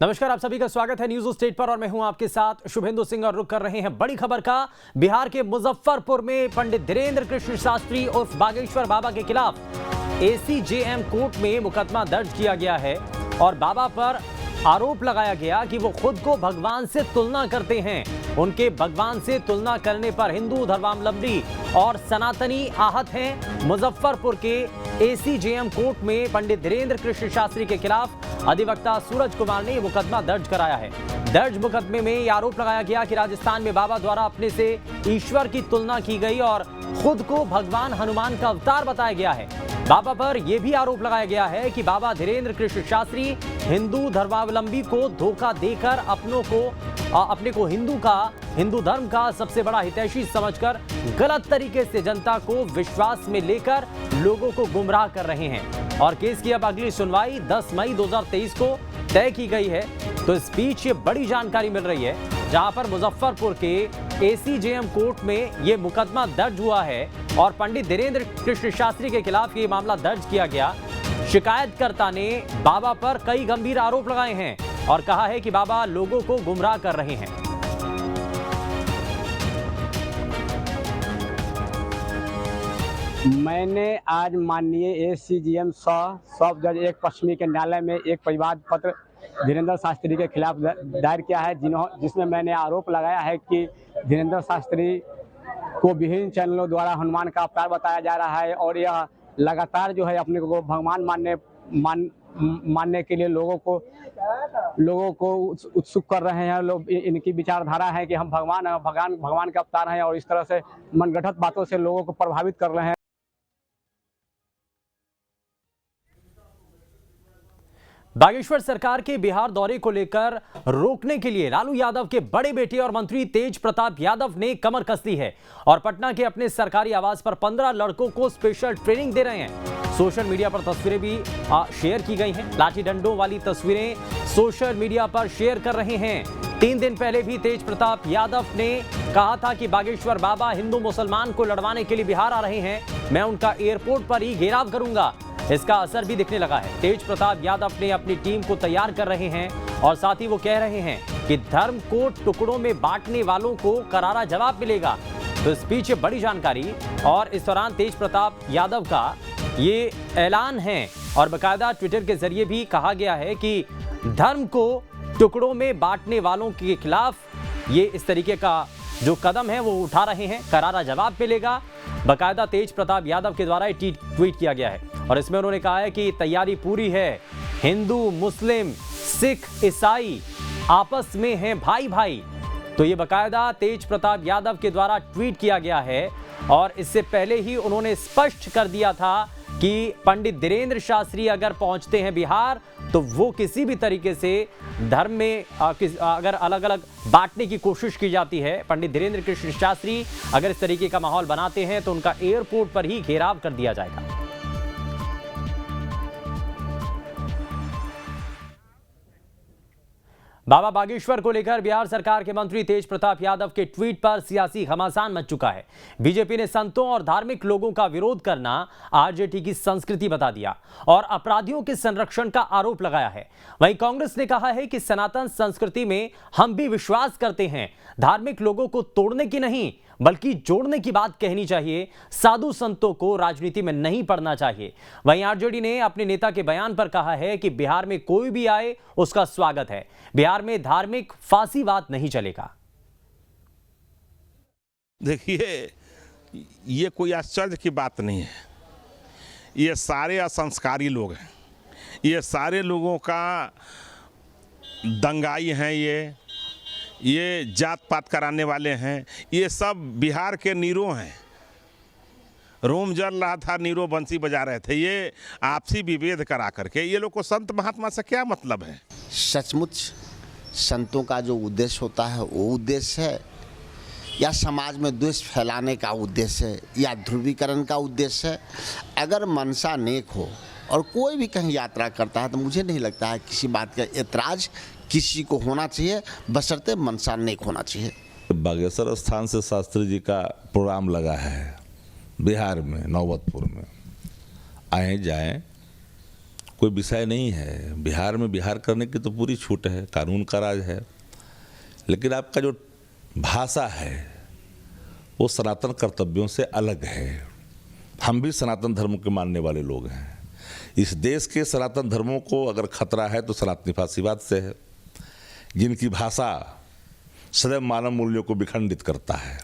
नमस्कार, आप सभी का स्वागत है न्यूज स्टेट पर और मैं हूं आपके साथ शुभेंदु सिंह और रुक कर रहे हैं बड़ी खबर का। बिहार के मुजफ्फरपुर में पंडित धीरेन्द्र कृष्ण शास्त्री उर्फ बागेश्वर बाबा के खिलाफ एसीजेएम कोर्ट में मुकदमा दर्ज किया गया है और बाबा पर आरोप लगाया गया कि वो खुद को भगवान से तुलना करते हैं। उनके भगवान से तुलना करने पर हिंदू धर्मावलंबी और सनातनी आहत हैं। मुजफ्फरपुर के एसीजेएम कोर्ट में पंडित धीरेन्द्र कृष्ण शास्त्री के खिलाफ अधिवक्ता सूरज कुमार ने मुकदमा दर्ज कराया है। दर्ज मुकदमे में यह आरोप लगाया गया कि राजस्थान में बाबा द्वारा अपने से ईश्वर की तुलना की गई और खुद को भगवान हनुमान का अवतार बताया गया है। बाबा पर यह भी आरोप लगाया गया है कि बाबा धीरेन्द्र कृष्ण शास्त्री हिंदू धर्मावलंबी को धोखा देकर अपने को हिंदू धर्म का सबसे बड़ा हितैषी समझकर गलत तरीके से जनता को विश्वास में लेकर लोगों को गुमराह कर रहे हैं। और केस की अब अगली सुनवाई 10 मई 2023 को तय की गई है। तो इस बीच ये बड़ी जानकारी मिल रही है, जहां पर मुजफ्फरपुर के एसीजेएम कोर्ट में ये मुकदमा दर्ज हुआ है और पंडित धीरेन्द्र कृष्ण शास्त्री के खिलाफ ये मामला दर्ज किया गया। शिकायतकर्ता ने बाबा पर कई गंभीर आरोप लगाए हैं और कहा है कि बाबा लोगों को गुमराह कर रहे हैं। मैंने आज माननीय एसीजेएम सब जज एक पश्चिमी के न्यायालय में एक परिवाद पत्र धीरेन्द्र शास्त्री के खिलाफ दायर किया है, जिसमें मैंने आरोप लगाया है कि धीरेन्द्र शास्त्री को विभिन्न चैनलों द्वारा हनुमान का अवतार बताया जा रहा है और यह लगातार जो है अपने को भगवान मानने के लिए लोगों को उत्सुक कर रहे हैं। लोग इनकी विचारधारा है कि हम भगवान के अवतार हैं और इस तरह से मनगढ़ंत बातों से लोगों को प्रभावित कर रहे हैं। बागेश्वर सरकार के बिहार दौरे को लेकर रोकने के लिए लालू यादव के बड़े बेटे और मंत्री तेज प्रताप यादव ने कमर कस ली है और पटना के अपने सरकारी आवास पर 15 लड़कों को स्पेशल ट्रेनिंग दे रहे हैं। सोशल मीडिया पर तस्वीरें भी शेयर की गई हैं। लाठी डंडों वाली तस्वीरें सोशल मीडिया पर शेयर कर रहे हैं। 3 दिन पहले भी तेज प्रताप यादव ने कहा था कि बागेश्वर बाबा हिंदू मुसलमान को लड़वाने के लिए बिहार आ रहे हैं, मैं उनका एयरपोर्ट पर ही घेराव करूंगा। इसका असर भी दिखने लगा है। तेज प्रताप यादव ने अपनी टीम को तैयार कर रहे हैं और साथ ही वो कह रहे हैं कि धर्म को टुकड़ों में बांटने वालों को करारा जवाब मिलेगा। तो इस पीछे बड़ी जानकारी और इस दौरान तेज प्रताप यादव का ये ऐलान है और बाकायदा ट्विटर के जरिए भी कहा गया है कि धर्म को टुकड़ों में बांटने वालों के खिलाफ ये इस तरीके का जो कदम है वो उठा रहे हैं, करारा जवाब मिलेगा। बाकायदा तेज प्रताप यादव के द्वारा ट्वीट किया गया है और इसमें उन्होंने कहा है कि तैयारी पूरी है, हिंदू मुस्लिम सिख ईसाई आपस में हैं भाई भाई। तो ये बाकायदा तेज प्रताप यादव के द्वारा ट्वीट किया गया है और इससे पहले ही उन्होंने स्पष्ट कर दिया था कि पंडित धीरेन्द्र शास्त्री अगर पहुंचते हैं बिहार तो वो किसी भी तरीके से धर्म में अगर अलग अलग बांटने की कोशिश की जाती है, पंडित धीरेन्द्र कृष्ण शास्त्री अगर इस तरीके का माहौल बनाते हैं तो उनका एयरपोर्ट पर ही घेराव कर दिया जाएगा। बाबा बागेश्वर को लेकर बिहार सरकार के मंत्री तेज प्रताप यादव के ट्वीट पर सियासी घमासान मच चुका है। बीजेपी ने संतों और धार्मिक लोगों का विरोध करना आरजेडी की संस्कृति बता दिया और अपराधियों के संरक्षण का आरोप लगाया है। वहीं कांग्रेस ने कहा है कि सनातन संस्कृति में हम भी विश्वास करते हैं, धार्मिक लोगों को तोड़ने की नहीं बल्कि जोड़ने की बात कहनी चाहिए, साधु संतों को राजनीति में नहीं पड़ना चाहिए। वहीं आरजेडी ने अपने नेता के बयान पर कहा है कि बिहार में कोई भी आए उसका स्वागत है, बिहार में धार्मिक फासीवाद नहीं चलेगा। देखिए, ये कोई आश्चर्य की बात नहीं है। ये सारे असंस्कारी लोग हैं, ये सारे लोगों का दंगाई हैं, ये जात पात कराने वाले हैं, ये सब बिहार के नीरो हैं। रोम जल रहा था, नीरो बंसी बजा रहे थे। ये आपसी विभेद करा करके ये लोग को संत महात्मा से क्या मतलब है? सचमुच संतों का जो उद्देश्य होता है वो उद्देश्य है या समाज में द्वेष फैलाने का उद्देश्य है या ध्रुवीकरण का उद्देश्य है? अगर मनसा नेक हो और कोई भी कहीं यात्रा करता है तो मुझे नहीं लगता है किसी बात का एतराज किसी को होना चाहिए, बशर्ते मनसा नेक होना चाहिए। बागेश्वर स्थान से शास्त्री जी का प्रोग्राम लगा है बिहार में, नौबतपुर में। आए जाएं, कोई विषय नहीं है। बिहार में बिहार करने की तो पूरी छूट है, कानून का राज है, लेकिन आपका जो भाषा है वो सनातन कर्तव्यों से अलग है। हम भी सनातन धर्म के मानने वाले लोग हैं। इस देश के सनातन धर्मों को अगर खतरा है तो सनातनी फासीवाद से है, जिनकी भाषा सदैव मानव मूल्यों को विखंडित करता है।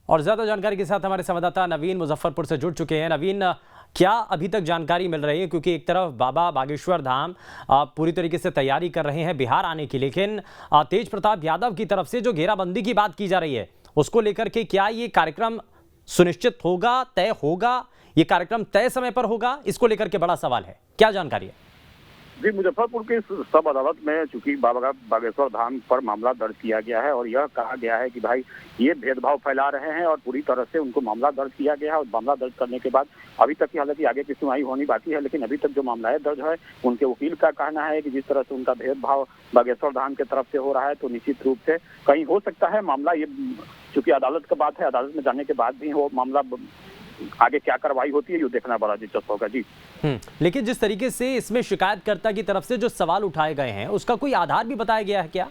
और ज्यादा जानकारी के साथ हमारे संवाददाता नवीन मुजफ्फरपुर से जुड़ चुके हैं। नवीन, क्या अभी तक जानकारी मिल रही है? क्योंकि एक तरफ बाबा बागेश्वर धाम पूरी तरीके से तैयारी कर रहे हैं बिहार आने की, लेकिन तेज प्रताप यादव की तरफ से जो घेराबंदी की बात की जा रही है उसको लेकर के क्या ये कार्यक्रम सुनिश्चित होगा, तय होगा? ये कार्यक्रम तय समय पर होगा, इसको लेकर के बड़ा सवाल है। क्या जानकारी है? जी, मुजफ्फरपुर की सब अदालत में चूंकि बाबा बागेश्वर धाम पर मामला दर्ज किया गया है और यह कहा गया है कि भाई ये भेदभाव फैला रहे हैं और पूरी तरह से उनको मामला दर्ज किया गया है। और मामला दर्ज करने के बाद अभी तक की हालांकि आगे की सुनवाई होनी बाकी है, लेकिन अभी तक जो मामला है दर्ज है, उनके वकील का कहना है कि जिस तरह से उनका भेदभाव बागेश्वर धाम की तरफ से हो रहा है तो निश्चित रूप से कहीं हो सकता है मामला, ये चूंकि अदालत का बात है, अदालत में जाने के बाद भी वो मामला आगे क्या कार्रवाई होती है ये देखना बड़ा दिलचस्प होगा। जी, लेकिन जिस तरीके से इसमें शिकायतकर्ता की तरफ से जो सवाल उठाए गए हैं उसका कोई आधार भी बताया गया है क्या?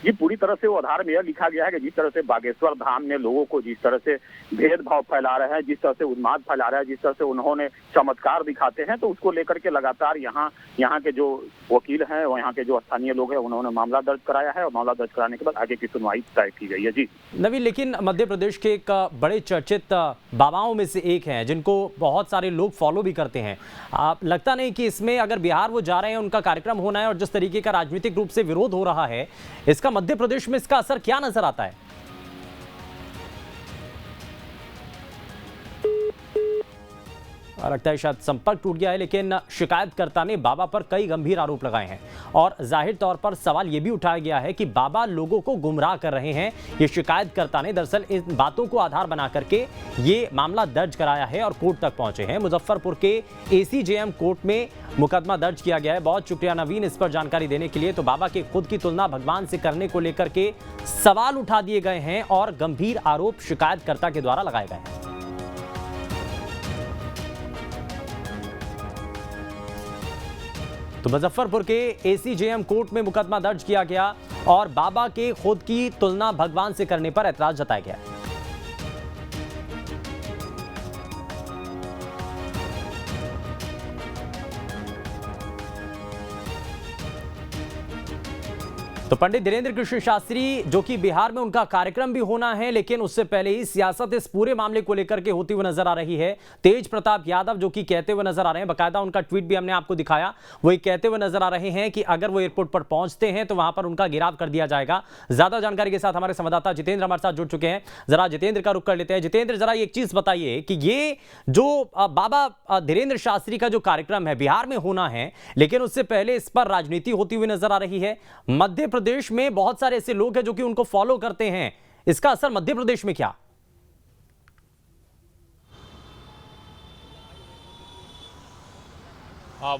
ये पूरी तरह से वो आधार में यह लिखा गया है कि जिस तरह से बागेश्वर धाम ने लोगों को जिस तरह से भेदभाव फैला रहे हैं, जिस तरह से उन्माद फैला रहे हैं, जिस तरह से उन्होंने चमत्कार दिखाते हैं, तो उसको लेकर के लगातार यहाँ के जो वकील हैं और यहाँ के जो स्थानीय लोग हैं उन्होंने मामला दर्ज कराया है और मामला दर्ज कराने के बाद आगे की सुनवाई तय की गई है। जी नवीन, लेकिन मध्य प्रदेश के एक बड़े चर्चित बाबाओं में से एक हैं जिनको बहुत सारे लोग फॉलो भी करते हैं। आप लगता नहीं कि इसमें अगर बिहार वो जा रहे हैं, उनका कार्यक्रम होना है और जिस तरीके का राजनीतिक रूप से विरोध हो रहा है, इसका मध्य प्रदेश में इसका असर क्या नजर आता है? लगता है शायद संपर्क टूट गया है, लेकिन शिकायतकर्ता ने बाबा पर कई गंभीर आरोप लगाए हैं और जाहिर तौर पर सवाल यह भी उठाया गया है कि बाबा लोगों को गुमराह कर रहे हैं। ये शिकायतकर्ता ने दरअसल इन बातों को आधार बना करके ये मामला दर्ज कराया है और कोर्ट तक पहुंचे हैं। मुजफ्फरपुर के ACJM कोर्ट में मुकदमा दर्ज किया गया है। बहुत शुक्रिया नवीन इस पर जानकारी देने के लिए। तो बाबा के खुद की तुलना भगवान से करने को लेकर के सवाल उठा दिए गए हैं और गंभीर आरोप शिकायतकर्ता के द्वारा लगाए गए हैं। तो मुजफ्फरपुर के ACJM कोर्ट में मुकदमा दर्ज किया गया और बाबा के खुद की तुलना भगवान से करने पर ऐतराज जताया गया। तो पंडित धीरेन्द्र कृष्ण शास्त्री, जो कि बिहार में उनका कार्यक्रम भी होना है, लेकिन उससे पहले ही सियासत इस पूरे मामले को लेकर के होती हुई नजर आ रही है। तेज प्रताप यादव जो कि कहते हुए नजर आ रहे हैं, बाकायदा उनका ट्वीट भी हमने आपको दिखाया, वही कहते हुए नजर आ रहे हैं कि अगर वो एयरपोर्ट पर पहुंचते हैं तो वहां पर उनका घेराव कर दिया जाएगा। ज्यादा जानकारी के साथ हमारे संवाददाता जितेंद्र हमारे साथ जुड़ चुके हैं। जरा जितेंद्र का रुख कर लेते हैं। जितेंद्र, जरा एक चीज बताइए कि ये जो बाबा धीरेन्द्र शास्त्री का जो कार्यक्रम है बिहार में होना है, लेकिन उससे पहले इस पर राजनीति होती हुई नजर आ रही है। मध्य प्रदेश में बहुत सारे ऐसे लोग हैं जो कि उनको फॉलो करते हैं, इसका असर मध्य प्रदेश में क्या?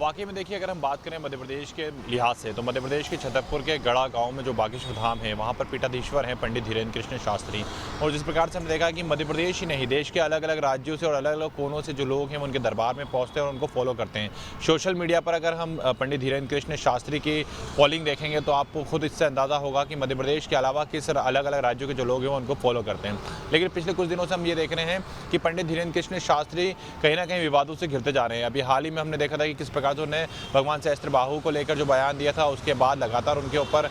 वाकई में देखिए, अगर हम बात करें मध्य प्रदेश के लिहाज से, तो मध्य प्रदेश के छतरपुर के गढ़ा गांव में जो बागेश्वर धाम है, वहां पर पीठाधीश्वर हैं पंडित धीरेन्द्र कृष्ण शास्त्री। और जिस प्रकार से हमने देखा कि मध्य प्रदेश ही नहीं, देश के अलग अलग राज्यों से और अलग अलग कोनों से जो लोग हैं उनके दरबार में पहुंचते हैं और उनको फॉलो करते हैं। सोशल मीडिया पर अगर हम पंडित धीरेन्द्र कृष्ण शास्त्री की फॉलोइंग देखेंगे तो आपको खुद इससे अंदाज़ा होगा कि मध्य प्रदेश के अलावा किस अलग अलग राज्यों के जो लोग हैं वो उनको फॉलो करते हैं। लेकिन पिछले कुछ दिनों से हम ये देख रहे हैं कि पंडित धीरेन्द्र कृष्ण शास्त्री कहीं ना कहीं विवादों से घिरते जा रहे हैं। अभी हाल ही में हमने देखा था कि किस प्रकार से उन्होंने भगवान सहस्त्रबाहु को लेकर जो बयान दिया था, उसके बाद लगातार उनके ऊपर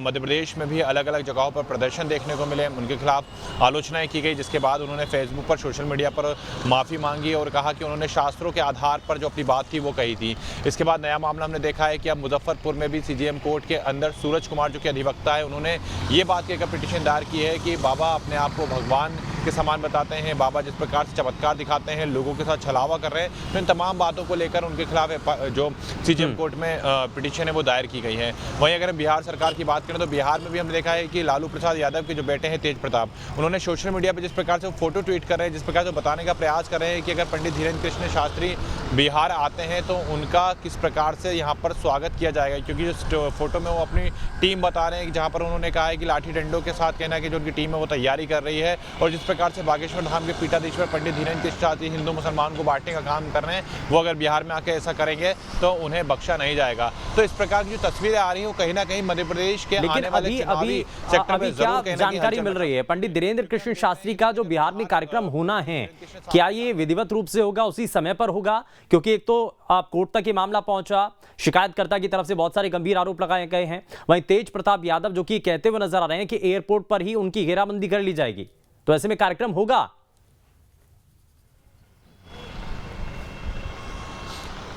मध्य प्रदेश में भी अलग अलग जगहों पर प्रदर्शन देखने को मिले, उनके खिलाफ आलोचनाएं की गई, जिसके बाद उन्होंने फेसबुक पर, सोशल मीडिया पर माफ़ी मांगी और कहा कि उन्होंने शास्त्रों के आधार पर जो अपनी बात थी वो कही थी। इसके बाद नया मामला हमने देखा है कि अब मुजफ्फरपुर में भी CJM कोर्ट के अंदर सूरज कुमार जो कि अधिवक्ता है, उन्होंने ये बात कहकर पिटीशन दायर की है कि बाबा अपने आप को भगवान के समान बताते हैं, बाबा जिस प्रकार से चमत्कार दिखाते हैं, लोगों के साथ छलावा कर रहे हैं, तो इन तमाम बातों को लेकर उनके खिलाफ जो CJM कोर्ट में पिटीशन है वो दायर की गई है। वहीं अगर हम बिहार सरकार की बात करें तो बिहार में भी हमने देखा है कि लालू प्रसाद यादव के जो बेटे हैं तेज प्रताप, उन्होंने सोशल मीडिया पर जिस प्रकार से फोटो ट्वीट कर रहे हैं, जिस प्रकार से बताने का प्रयास कर रहे हैं कि अगर पंडित धीरेन्द्र कृष्ण शास्त्री बिहार आते हैं तो उनका किस प्रकार से यहाँ पर स्वागत किया जाएगा, क्योंकि जो फोटो में वो अपनी टीम बता रहे हैं कि जहाँ पर उन्होंने कहा है कि लाठी डंडों के साथ कहना है कि जो उनकी टीम है वो तैयारी कर रही है, और जिस प्रकार से बागेश्वर धाम के पीठाधीश्वर पंडित धीरेन्द्र कृष्ण शास्त्री हिंदू मुसलमान को बांटने का काम कर रहे हैं, वो अगर बिहार में आके ऐसा करेंगे तो उन्हें बख्शा नहीं जाएगा। तो इस प्रकार की जो तस्वीरें आ रही हैं वो कहीं ना कहीं मध्य प्रदेश के आने वाले चुनावी सेक्टर में क्या जानकारी मिल रही है? पंडित धीरेन्द्र कृष्ण शास्त्री का जो बिहार में कार्यक्रम होना है, क्या ये विधिवत रूप से होगा, उसी समय पर होगा? क्योंकि एक तो कोर्ट तक ये मामला पहुंचा, शिकायतकर्ता की तरफ से बहुत सारे गंभीर आरोप लगाए गए हैं, वहीं तेज प्रताप यादव जो कि कहते हुए नजर आ रहे हैं कि एयरपोर्ट पर ही उनकी घेराबंदी कर ली जाएगी, तो ऐसे में कार्यक्रम होगा?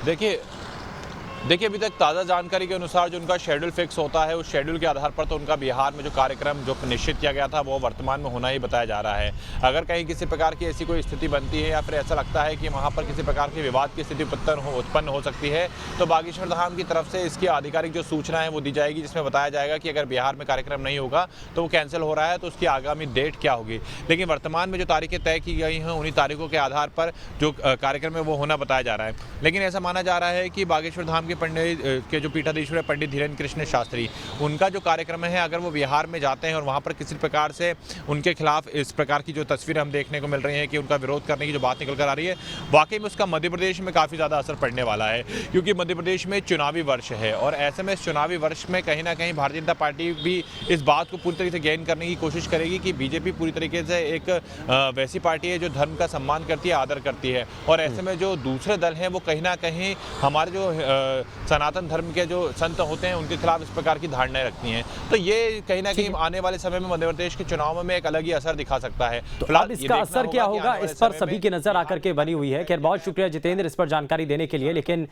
देखिए अभी तक ताज़ा जानकारी के अनुसार जो उनका शेड्यूल फिक्स होता है, उस शेड्यूल के आधार पर तो उनका बिहार में जो कार्यक्रम जो निश्चित किया गया था वो वर्तमान में होना ही बताया जा रहा है। अगर कहीं किसी प्रकार की ऐसी कोई स्थिति बनती है या फिर ऐसा लगता है कि वहाँ पर किसी प्रकार के विवाद की स्थिति उत्पन्न हो सकती है, तो बागेश्वर धाम की तरफ से इसकी आधिकारिक जो सूचना है वो दी जाएगी, जिसमें बताया जाएगा कि अगर बिहार में कार्यक्रम नहीं होगा तो वो कैंसिल हो रहा है, तो उसकी आगामी डेट क्या होगी। लेकिन वर्तमान में जो तारीखें तय की गई हैं उन्हीं तारीखों के आधार पर जो कार्यक्रम है वो होना बताया जा रहा है। लेकिन ऐसा माना जा रहा है कि बागेश्वर धाम पंडित के जो पीठाधीश्वर है पंडित धीरेन्द्र कृष्ण शास्त्री, उनका जो कार्यक्रम है अगर वो बिहार में जाते हैं और वहाँ पर किसी प्रकार से उनके खिलाफ इस प्रकार की जो तस्वीरें हम देखने को मिल रही हैं कि उनका विरोध करने की जो बात निकल कर आ रही है, वाकई में उसका मध्य प्रदेश में काफ़ी ज़्यादा असर पड़ने वाला है, क्योंकि मध्य प्रदेश में चुनावी वर्ष है और ऐसे में इस चुनावी वर्ष में कहीं ना कहीं भारतीय जनता पार्टी भी इस बात को पूरी तरीके से गेन करने की कोशिश करेगी कि बीजेपी पूरी तरीके से एक वैसी पार्टी है जो धर्म का सम्मान करती है, आदर करती है, और ऐसे में जो दूसरे दल हैं वो कहीं ना कहीं हमारे जो सनातन धर्म के जो संत होते हैं उनके खिलाफ इस प्रकार की धारणाएं रखती हैं। तो ये कहीं ना कहीं आने वाले समय में मध्य प्रदेश के चुनाव में एक अलग ही असर दिखा सकता है। तो अब इसका असर क्या होगा, इस पर सभी की नजर आकर के बनी हुई है। खैर बहुत शुक्रिया जितेंद्र इस पर जानकारी देने के लिए। लेकिन